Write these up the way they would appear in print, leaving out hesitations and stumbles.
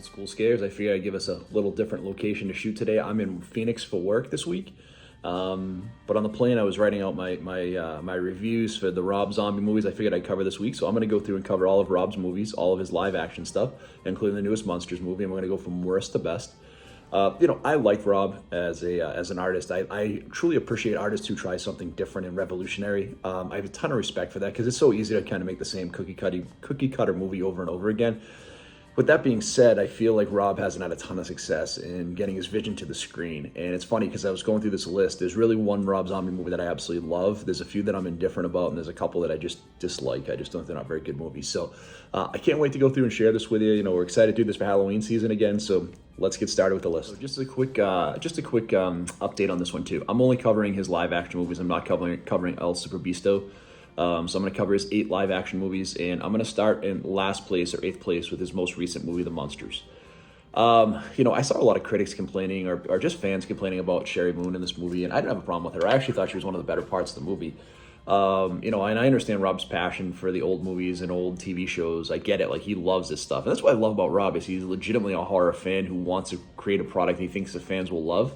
Old School Scares. I figured I'd give us a little different location to shoot today. I'm in Phoenix for work this week, but on the plane I was writing out my reviews for the Rob Zombie movies I figured I'd cover this week. So I'm going to go through and cover all of Rob's movies, all of his live action stuff, including the newest Munsters movie, and we're going to go from worst to best. I like Rob as an artist. I truly appreciate artists who try something different and revolutionary. I have a ton of respect for that because it's so easy to kind of make the same cookie cutter movie over and over again. With that being said, I feel like Rob hasn't had a ton of success in getting his vision to the screen. And it's funny because I was going through this list. There's really one Rob Zombie movie that I absolutely love. There's a few that I'm indifferent about, and there's a couple that I just dislike. I just don't think they're not very good movies. So I can't wait to go through and share this with you. You know, we're excited to do this for Halloween season again. So let's get started with the list. So just a quick update on this one too. I'm only covering his live action movies. I'm not covering El Super Bisto. So I'm going to cover his 8 live action movies, and I'm going to start in last place or 8th place with his most recent movie, The Munsters. I saw a lot of critics complaining or just fans complaining about Sherry Moon in this movie, and I didn't have a problem with her. I actually thought she was one of the better parts of the movie. And I understand Rob's passion for the old movies and old TV shows. I get it. Like, he loves this stuff. And that's what I love about Rob is he's legitimately a horror fan who wants to create a product he thinks the fans will love.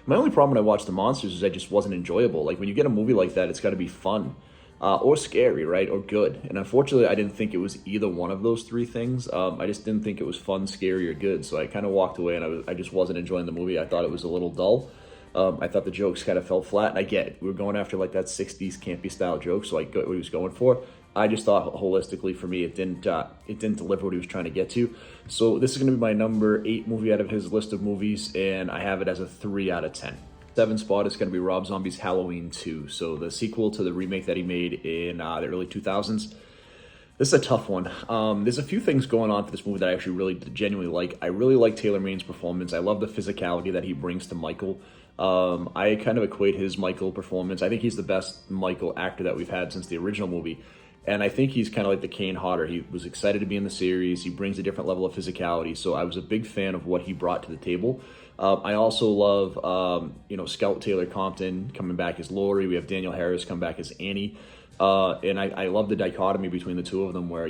My only problem when I watched The Monsters is I just wasn't enjoyable. Like, when you get a movie like that, it's got to be fun. Or scary, right? Or good. And unfortunately, I didn't think it was either one of those 3 things. I just didn't think it was fun, scary, or good. So I kind of walked away, and I just wasn't enjoying the movie. I thought it was a little dull. I thought the jokes kind of fell flat. And I get it. We were going after like that 60s campy style joke, so I got what he was going for. I just thought holistically for me, it didn't deliver what he was trying to get to. So this is going to be my number 8 movie out of his list of movies, and I have it as a 3 out of 10. 7th spot is going to be Rob Zombie's Halloween 2. So the sequel to the remake that he made in the early 2000s. This is a tough one. There's a few things going on for this movie that I actually really genuinely like. I really like Taylor Maine's performance. I love the physicality that he brings to Michael. I kind of equate his Michael performance. I think he's the best Michael actor that we've had since the original movie. And I think he's kind of like the Kane Hodder. He was excited to be in the series. He brings a different level of physicality. So I was a big fan of what he brought to the table. I also love, Scout Taylor Compton coming back as Laurie. We have Danielle Harris come back as Annie. And I love the dichotomy between the two of them where,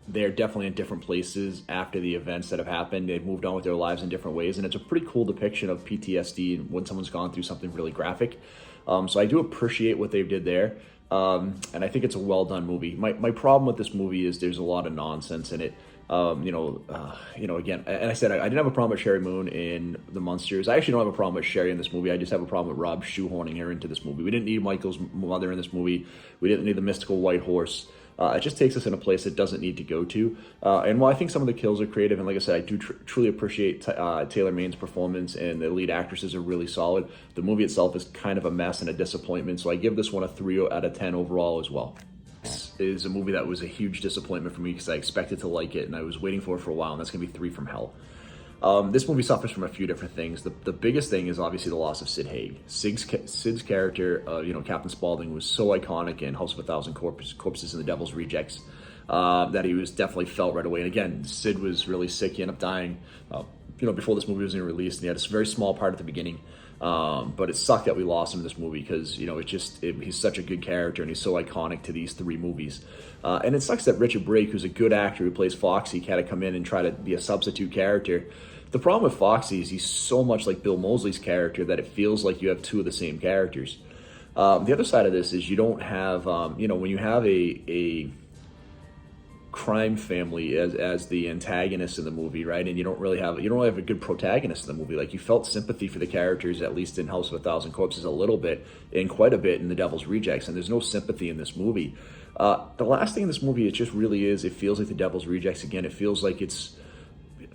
they're definitely in different places after the events that have happened. They've moved on with their lives in different ways. And it's a pretty cool depiction of PTSD when someone's gone through something really graphic. So I do appreciate what they did there. And I think it's a well-done movie. My problem with this movie is there's a lot of nonsense in it. Again, and I said I didn't have a problem with Sherry Moon in The Munsters. I actually don't have a problem with Sherry in this movie. I just have a problem with Rob shoehorning her into this movie. We didn't need Michael's mother in this movie. We didn't need the mystical white horse. It just takes us in a place it doesn't need to go to. And while I think some of the kills are creative, and like I said, I do truly appreciate Taylor Maine's performance, and the lead actresses are really solid, the movie itself is kind of a mess and a disappointment. So I give this one a 3 out of 10 overall as well. This is a movie that was a huge disappointment for me because I expected to like it, and I was waiting for it for a while, and that's going to be 3 from hell. This movie suffers from a few different things. The biggest thing is obviously the loss of Sid Haig. Sid's character, Captain Spaulding, was so iconic in House of a Thousand Corpses and The Devil's Rejects that he was definitely felt right away. And again, Sid was really sick. He ended up dying, before this movie was even released. And he had a very small part at the beginning. But it sucked that we lost him in this movie because, he's such a good character and he's so iconic to these 3 movies. And it sucks that Richard Brake, who's a good actor who plays Foxy, had to come in and try to be a substitute character. The problem with Foxy is he's so much like Bill Moseley's character that it feels like you have 2 of the same characters. The other side of this is you don't have, when you have a crime family as the antagonist in the movie, right? And you don't really have a good protagonist in the movie. Like, you felt sympathy for the characters, at least in House of a Thousand Corpses, a little bit, and quite a bit in The Devil's Rejects, and there's no sympathy in this movie. The last thing in this movie, it just really is, it feels like The Devil's Rejects again. It feels like it's,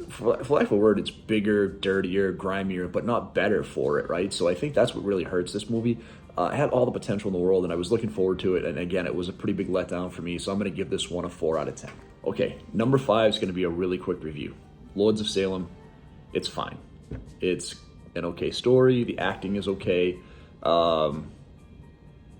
for lack of a word, it's bigger, dirtier, grimier, but not better for it, right? So I think that's what really hurts this movie. It had all the potential in the world, and I was looking forward to it, and again, it was a pretty big letdown for me, so I'm going to give this one a 4 out of 10. Okay, number 5 is going to be a really quick review. Lords of Salem, it's fine. It's an okay story, the acting is okay,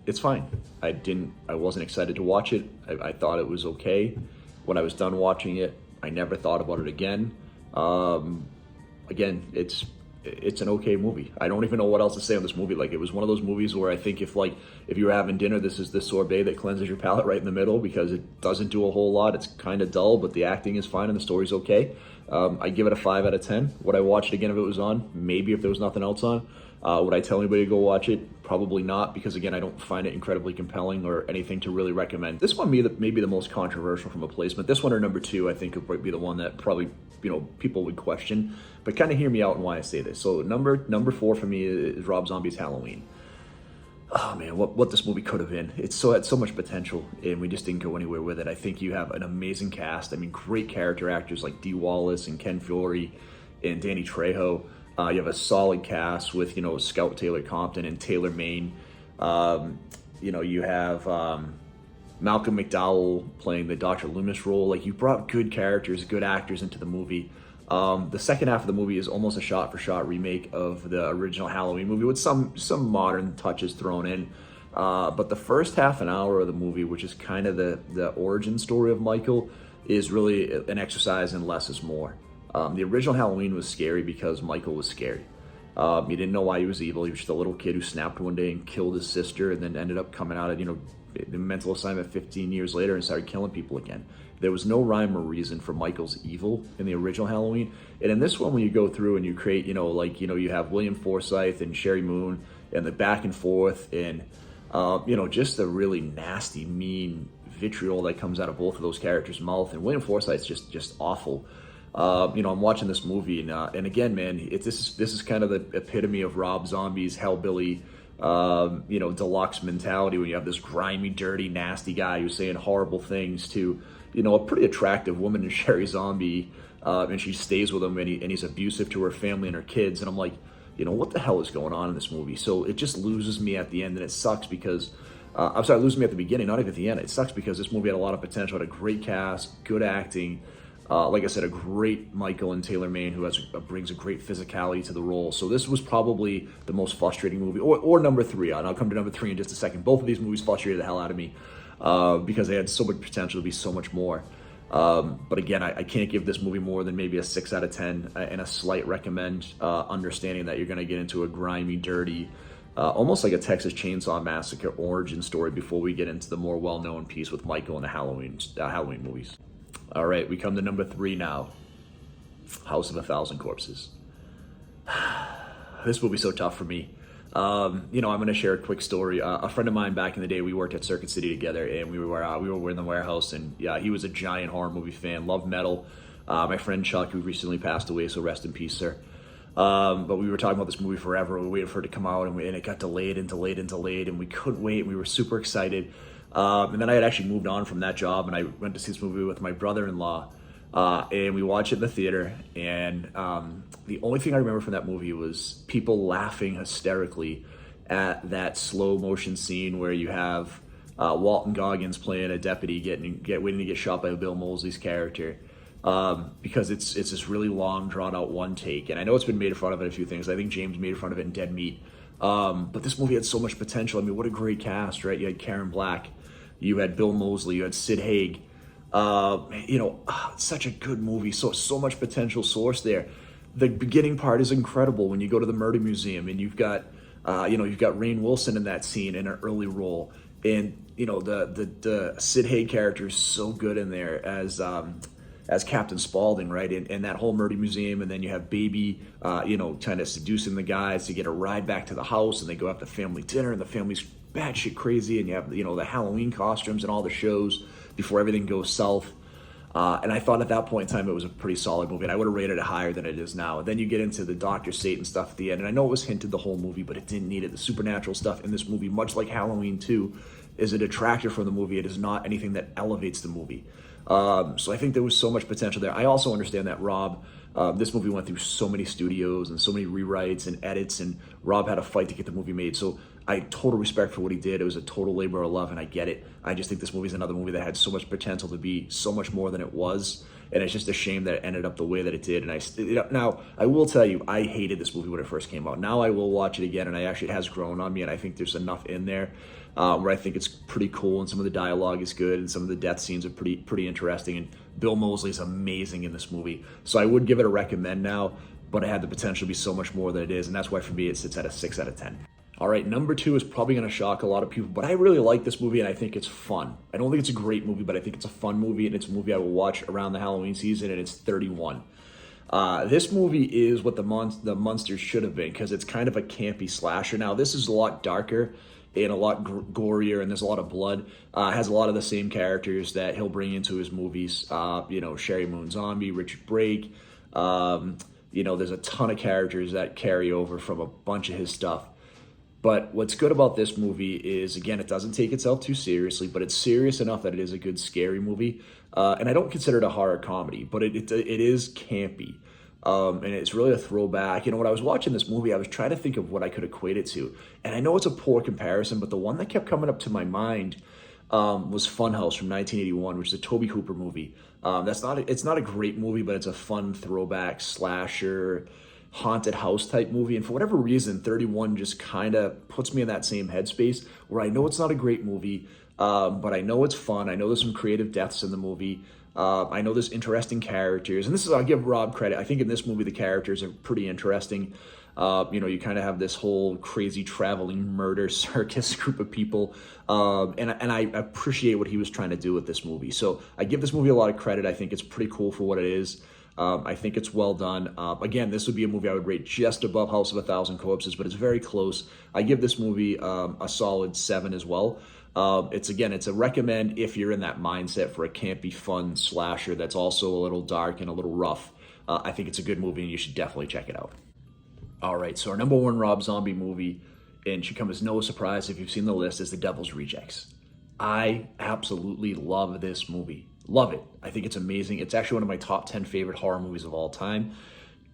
it's fine. I wasn't excited to watch it. I thought it was okay. When I was done watching it, I never thought about it again. Again, it's it's an okay movie. I don't even know what else to say on this movie. Like, it was one of those movies where I think if you were having dinner, this is the sorbet that cleanses your palate right in the middle, because it doesn't do a whole lot. It's kind of dull, but the acting is fine and the story's okay. I give it a 5 out of 10. Would I watch it again if it was on? Maybe, if there was nothing else on. Would I tell anybody to go watch it? Probably not, because again, I don't find it incredibly compelling or anything to really recommend. This one may be the most controversial from a placement. This one, or number 2, I think would be the one that probably, people would question. But kind of hear me out on why I say this. So number 4 for me is Rob Zombie's Halloween. Oh man, what this movie could have been. It had so much potential, and we just didn't go anywhere with it. I think you have an amazing cast. I mean, great character actors like Dee Wallace and Ken Fiore and Danny Trejo. You have a solid cast with, Scout Taylor Compton and Taylor Maine. You have Malcolm McDowell playing the Dr. Loomis role. Like, you brought good characters, good actors into the movie. The second half of the movie is almost a shot-for-shot remake of the original Halloween movie with some modern touches thrown in. But the first half an hour of the movie, which is kind of the origin story of Michael, is really an exercise in less is more. The original Halloween was scary because Michael was scary. You didn't know why he was evil. He was just a little kid who snapped one day and killed his sister, and then ended up coming out of, the mental assignment 15 years later and started killing people again. There was no rhyme or reason for Michael's evil in the original Halloween. And in this one, when you go through and you create, you have William Forsythe and Sherry Moon and the back and forth and, just the really nasty, mean vitriol that comes out of both of those characters' mouth. And William Forsythe's just awful. I'm watching this movie, and again, man, this is kind of the epitome of Rob Zombie's hellbilly, deluxe mentality, when you have this grimy, dirty, nasty guy who's saying horrible things to, a pretty attractive woman in Sherry Zombie, and she stays with him, and he's abusive to her family and her kids, and I'm like, what the hell is going on in this movie? So it just loses me at the end, and it sucks because, it loses me at the beginning, not even at the end. It sucks because this movie had a lot of potential, had a great cast, good acting. Like I said, a great Michael and Taylor Maine who brings a great physicality to the role. So this was probably the most frustrating movie, or number 3. And I'll come to number 3 in just a second. Both of these movies frustrated the hell out of me because they had so much potential to be so much more. But again, I can't give this movie more than maybe a 6 out of 10 and a slight recommend, understanding that you're going to get into a grimy, dirty, almost like a Texas Chainsaw Massacre origin story before we get into the more well-known piece with Michael and the Halloween movies. All right, we come to number 3 now. House of a Thousand Corpses. This will be so tough for me. I'm going to share a quick story. A friend of mine back in the day, we worked at Circuit City together, and we were in the warehouse, and yeah, he was a giant horror movie fan, loved metal. My friend Chuck, who recently passed away, so rest in peace, sir. But we were talking about this movie forever. We waited for it to come out, and it got delayed, and we couldn't wait, and we were super excited. And then I had actually moved on from that job, and I went to see this movie with my brother-in-law, and we watched it in the theater, and the only thing I remember from that movie was people laughing hysterically at that slow motion scene where you have Walton Goggins playing a deputy waiting to get shot by Bill Moseley's character, because it's this really long, drawn-out one take, and I know it's been made fun of it a few things. I think James made fun of it in Dead Meat, but this movie had so much potential. I mean, what a great cast, right? You had Karen Black, you had Bill Moseley, you had Sid Haig. Such a good movie. So much potential source there. The beginning part is incredible when you go to the murder museum and you've got Rainn Wilson in that scene in an early role, and the Sid Haig character is so good in there as Captain Spaulding, right? And that whole murder museum, and then you have Baby, kind of seducing the guys to get a ride back to the house, and they go out to family dinner, and the family's batshit crazy, and you have the Halloween costumes and all the shows before everything goes south. And I thought at that point in time it was a pretty solid movie, and I would have rated it higher than it is now. And then you get into the Dr. Satan stuff at the end, and I know it was hinted the whole movie, but it didn't need it. The supernatural stuff in this movie, much like Halloween 2, is a detractor from the movie. It is not anything that elevates the movie. So I think there was so much potential there. I also understand that this movie went through so many studios and so many rewrites and edits, and Rob had a fight to get the movie made. So I total respect for what he did. It was a total labor of love, and I get it. I just think this movie is another movie that had so much potential to be so much more than it was, and it's just a shame that it ended up the way that it did. And now I will tell you, I hated this movie when it first came out. Now I will watch it again, and it has grown on me, and I think there's enough in there where I think it's pretty cool, and some of the dialogue is good, and some of the death scenes are pretty interesting, and Bill Moseley's amazing in this movie. So I would give it a recommend now, but it had the potential to be so much more than it is, and that's why for me it sits at a 6 out of 10. All right, number 2 is probably going to shock a lot of people, but I really like this movie and I think it's fun. I don't think it's a great movie, but I think it's a fun movie, and it's a movie I will watch around the Halloween season, and it's 31. This movie is what the Munsters should have been, because it's kind of a campy slasher. Now, this is a lot darker and a lot gorier, and there's a lot of blood. Has a lot of the same characters that he'll bring into his movies. Sherry Moon Zombie, Richard Brake. There's a ton of characters that carry over from a bunch of his stuff. But what's good about this movie is, again, it doesn't take itself too seriously, but it's serious enough that it is a good scary movie. And I don't consider it a horror comedy, but it is campy. And it's really a throwback. When I was watching this movie, I was trying to think of what I could equate it to. And I know it's a poor comparison, but the one that kept coming up to my mind was Funhouse from 1981, which is a Tobe Hooper movie. It's not a great movie, but it's a fun throwback slasher haunted house type movie, and for whatever reason 31 just kind of puts me in that same headspace where I know it's not a great movie, but I know it's fun. I know there's some creative deaths in the movie. I know there's interesting characters, and this is, I'll give Rob credit, I think in this movie the characters are pretty interesting. You kind of have this whole crazy traveling murder circus group of people, and I appreciate what he was trying to do with this movie. So I give this movie a lot of credit. I think it's pretty cool for what it is. I think it's well done. Again, this would be a movie I would rate just above House of a Thousand Corpses, but it's very close. I give this movie a solid 7 as well. It's a recommend if you're in that mindset for a campy, fun slasher that's also a little dark and a little rough. I think it's a good movie, and you should definitely check it out. All right, so our number 1 Rob Zombie movie, and should come as no surprise if you've seen the list, is The Devil's Rejects. I absolutely love this movie. Love it. I think it's amazing. It's actually one of my top 10 favorite horror movies of all time.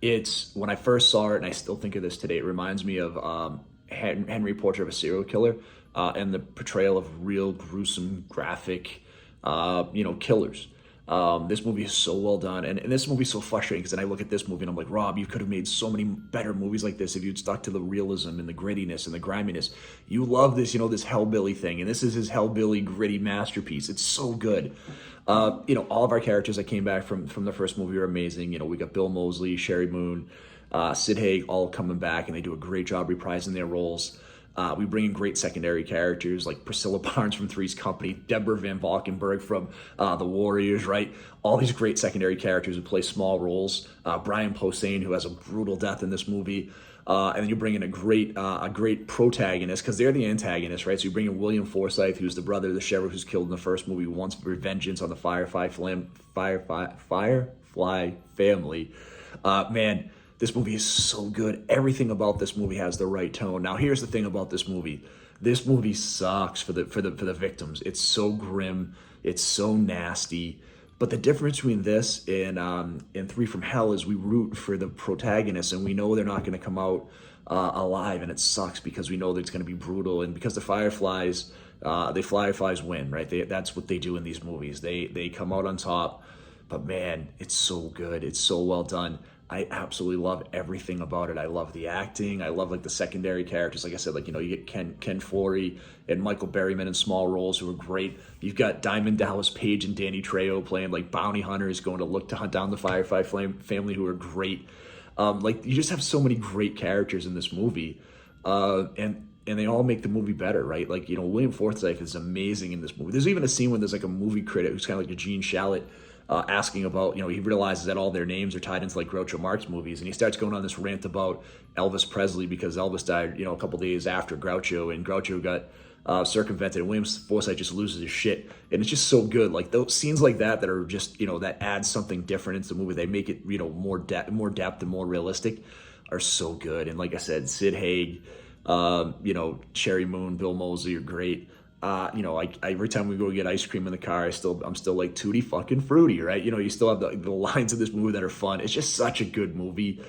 It's, when I first saw it, and I still think of this today, it reminds me of Henry Portrait of a Serial Killer, and the portrayal of real gruesome, graphic, killers. This movie is so well done, and this movie is so frustrating because then I look at this movie and I'm like, Rob, you could have made so many better movies like this if you'd stuck to the realism and the grittiness and the griminess. You love this, this hellbilly thing, and this is his hellbilly gritty masterpiece. It's so good. All of our characters that came back from the first movie are amazing. We got Bill Moseley, Sherry Moon, Sid Haig, all coming back, and they do a great job reprising their roles. We bring in great secondary characters like Priscilla Barnes from Three's Company, Deborah Van Valkenburg from The Warriors, right? All these great secondary characters who play small roles. Brian Posehn, who has a brutal death in this movie. And then you bring in a great protagonist, because they're the antagonists, right? So you bring in William Forsythe, who's the brother of the sheriff who's killed in the first movie, who wants vengeance on the Firefly family. Man, this movie is so good. Everything about this movie has the right tone. Now, here's the thing about this movie. This movie sucks for the victims. It's so grim. It's so nasty. But the difference between this and Three from Hell is we root for the protagonists, and we know they're not going to come out alive, and it sucks because we know that it's going to be brutal. And because the Fireflies win, right? That's what they do in these movies. They come out on top. But man, it's so good. It's so well done. I absolutely love everything about it. I love the acting. I love the secondary characters. Like I said, you get Ken Foree and Michael Berryman in small roles who are great. You've got Diamond Dallas Page and Danny Trejo playing bounty hunters going to look to hunt down the Firefly family, who are great. You just have so many great characters in this movie, and they all make the movie better, right? William Forsythe is amazing in this movie. There's even a scene when there's a movie critic who's kind of like a Gene Shalit, asking about, he realizes that all their names are tied into Groucho Marx movies, and he starts going on this rant about Elvis Presley because Elvis died, a couple days after Groucho, and Groucho got circumvented, and William Forsythe just loses his shit, and it's just so good. Those scenes like that are just, that adds something different into the movie. They make it, more depth and more realistic, are so good. And like I said, Sid Haig, Sherry Moon, Bill Moseley are great. Every time we go get ice cream in the car, I'm still like tutti fucking fruity, right? You still have the lines of this movie that are fun. It's just such a good movie.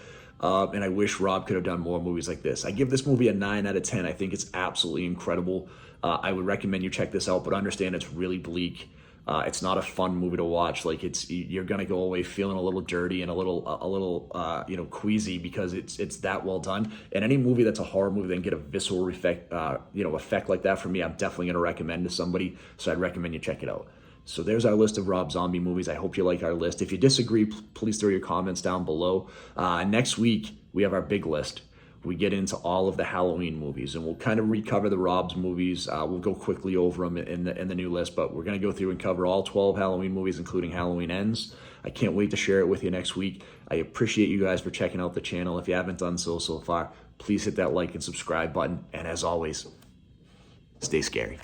And I wish Rob could have done more movies like this. I give this movie a 9 out of 10. I think it's absolutely incredible. I would recommend you check this out, but understand it's really bleak. It's not a fun movie to watch. You're gonna go away feeling a little dirty and a little queasy because it's that well done. And any movie that's a horror movie that can get a visceral effect like that from me, I'm definitely gonna recommend to somebody. So I'd recommend you check it out. So there's our list of Rob Zombie movies. I hope you like our list. If you disagree, please throw your comments down below. Next week, we have our big list. We get into all of the Halloween movies, and we'll kind of recover the Rob's movies. We'll go quickly over them in the new list, but we're going to go through and cover all 12 Halloween movies, including Halloween Ends. I can't wait to share it with you next week. I appreciate you guys for checking out the channel. If you haven't done so far, please hit that like and subscribe button. And as always, stay scary.